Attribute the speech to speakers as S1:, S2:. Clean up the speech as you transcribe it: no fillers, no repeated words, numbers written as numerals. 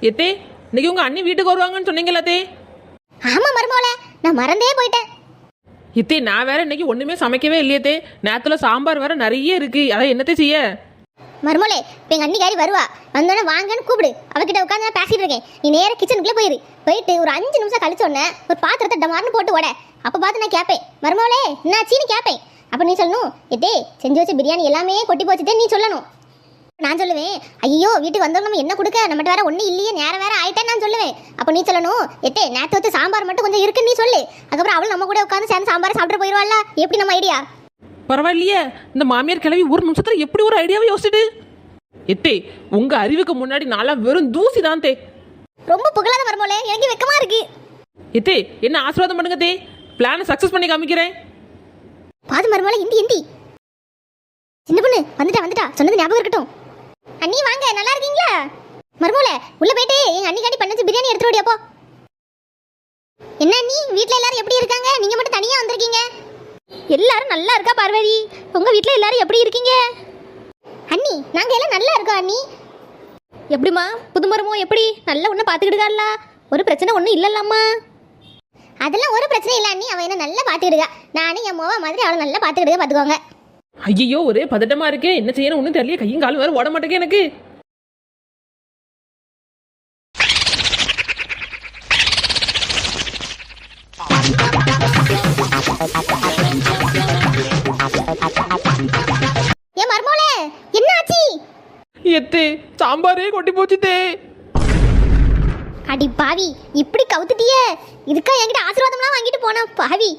S1: எத்தே இன்னைக்கு உங்க அண்ணி வீட்டுக்கு வருவாங்கன்னு சொன்னீங்களா தே?
S2: ஆமா மருமோள, நான் மறந்தே போயிட்டேன்.
S1: இத்தே நான் வேற இன்னைக்கு ஒண்ணுமே சமைக்கவே இல்லையே. நேரத்துல சாம்பார் வேற நிறைய இருக்கு, அதை என்னத்தை செய்ய?
S2: மருமோளே, இப்போ எங்கள் அண்ணிக்காரி வருவா, வந்தோடனே வாங்கன்னு கூப்பிடு. அவகிட்ட உட்காந்து நான் பேசிட்டு இருக்கேன். நீ நேராக கிச்சனுக்குள்ளே போயிட்டு ஒரு 5 நிமிஷம் கழிச்சோடனே ஒரு பாத்திரத்தை டமார்னு போட்டு ஓட. அப்போ பார்த்து நான் கேட்பேன், மருமோளே என்னாச்சின்னு கேட்பேன். அப்போ நீ சொல்லணும், எத்தே செஞ்சு வச்ச பிரியாணி எல்லாமே கொட்டி போச்சுட்டே நீ சொல்லணும். நான் சொல்லுவேன், ஐயோ வீட்டுக்கு வந்தோம் நம்ம என்ன கொடுக்க, நம்மகிட்ட வேற ஒன்றும் இல்லையே, நேரம் வேற ஆயிட்டேன்னு நான் சொல்லுவேன். அப்போ நீ சொல்லணும், எத்தே நேற்று வச்சு சாம்பார் மட்டும் கொஞ்சம் இருக்குன்னு நீ சொல்லு. அதுக்கப்புறம் அவள் நம்ம கூட உட்காந்து சேர்ந்து சாம்பார் சாப்பிட்டு போயிடுவாள்ல. எப்படி நம்ம ஐடியா?
S1: பரவாயில்லையே, இந்த மாமியார் கிளவி ஒரு நிமிஷத்துல எப்படி ஒரு ஐடியாவை யோசிச்சுட்டு. எத்தே உங்க அறிவுக்கு முன்னாடி நாளா வெறும் தூசி தான் தே.
S2: ரொம்ப புகழாத மருமோளே, எனக்கு வெக்கமா இருக்கு.
S1: எத்தே என்ன ஆசீர்வாதம் பண்ணுங்க தே, பிளானை சக்சஸ் பண்ணி காமிக்கிறேன்.
S2: பாது மருமோளே, இந்தி சின்ன பொண்ணு வந்துட்டா சொன்னது ஞாபகம் இருக்கட்டும். அண்ணி வாங்க, நல்லா இருக்கீங்களா? மருமோளே உள்ள போயிட்டு எங்க அண்ணிக்காடி பண்ணச்சு பிரியாணி எடுத்துட்டு ஓடியாப்போ. என்ன அண்ணி, வீட்ல எல்லாரும் எப்படி இருக்காங்க? நீங்க மட்டும் தனியா வந்திருக்கீங்க. எல்லாரும் நல்லா இருக்கா பார்வதி. உங்க வீட்ல எல்லாரும் எப்படி இருக்கீங்க? அண்ணி நாங்க எல்லாம் நல்லா இருக்கோம் அண்ணி. எப்படிமா புது மருமோ, எப்படி நல்லா ஒன்றும் பார்த்துக்கிடுகாள்ல? ஒரு பிரச்சனை ஒன்றும் இல்லைல்லம்மா? அதெல்லாம் ஒரு பிரச்சனை இல்லை அண்ணி, அவன் என்ன நல்லா பார்த்துக்கிடுகா. நானும் என் மோவா மாதிரி அவளை நல்லா பார்த்துக்கிடுக, பார்த்துக்கோங்க.
S1: ஐயோ ஒரே பதட்டமா இருக்கே, என்ன செய்யணும் ஒன்றும் தெரியல, கையும் காலும் வேற ஓட மாட்டேங்க எனக்கு.
S2: ஏ மருமோளே, என்ன ஆச்சு?
S1: எத்தே சாம்பாரே கொட்டி போச்சு தே.
S2: அடி பாவி, இப்படி கவுத்துட்டியே. இதுக்கா என்கிட்ட ஆசீர்வாதம்லாம் வாங்கிட்டு போனா பாவி.